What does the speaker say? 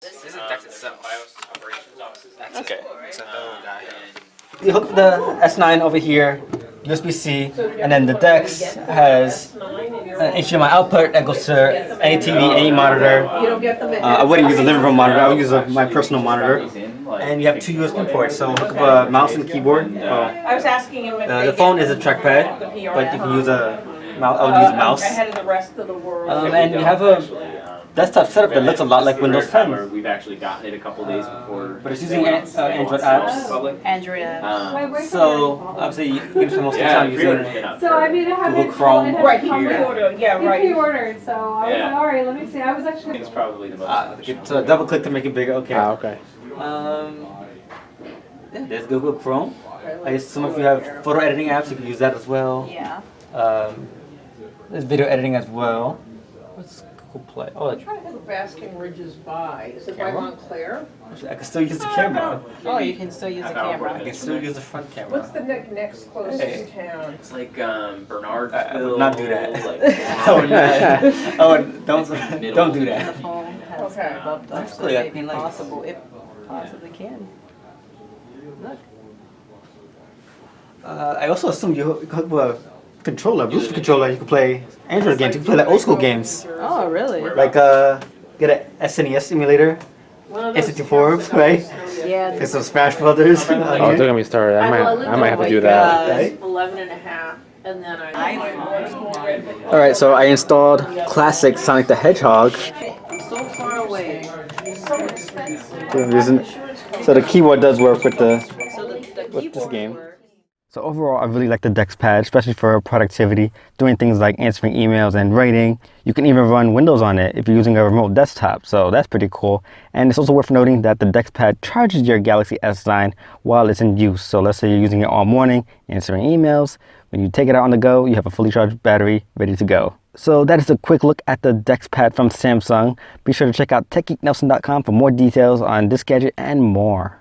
This is DeX itself. That's okay. It's a little guy. You hook the S9 over here, USB-C, and then the DeX has an HDMI output that goes to any TV, any monitor. I wouldn't use a living room monitor, I would use my personal monitor. And you have two USB ports, so hook up a mouse and keyboard. I was asking him if The phone is a trackpad, but you can use a mouse. I would use a mouse. Ahead of the rest of the world. And you have a desktop setup that looks a lot like Windows 10. We've actually gotten it a couple days before. But it's using Android apps. Android apps. So obviously you can spend most of the time using So I mean, I have Google Chrome. Right, he pre-ordered. Yeah, He right. pre-ordered, so I was like, all right, let me see. I was actually. It's probably the most. So double click to make it bigger. Okay. Okay. Yeah, there's Google Chrome. I guess some of you have photo editing apps. You can use that as well. Yeah. There's video editing as well. What's Google Play? Oh, I'm trying to think of Basking Ridges by. Is it by Montclair? I can still use the camera. Oh, you can still use the camera. I can still use the front camera. What's the next closest town? It's like Bernardsville. I would not do that. Like, I would not. I would, don't do The that. phone has Okay. bumped up, so Yeah. it may be possible. It possibly can. Look. I also assume you hook up a controller, Bluetooth controller. You can play Android games. You can play like old school games. Oh, really? Like get an SNES emulator, N64, right? Yeah. Get some Smash Brothers. Oh, don't get me started. I might have to do that. Right? 11 and a half, and then I All right, so I installed classic Sonic the Hedgehog. I'm so far away. It's so expensive. So the keyboard does work with the So the with this keyboard game. works. So overall, I really like the DeX Pad, especially for productivity, doing things like answering emails and writing. You can even run Windows on it if you're using a remote desktop, so that's pretty cool. And it's also worth noting that the DeX Pad charges your Galaxy S9 while it's in use. So let's say you're using it all morning, answering emails. When you take it out on the go, you have a fully charged battery ready to go. So that is a quick look at the DeX Pad from Samsung. Be sure to check out techgeeknelson.com for more details on this gadget and more.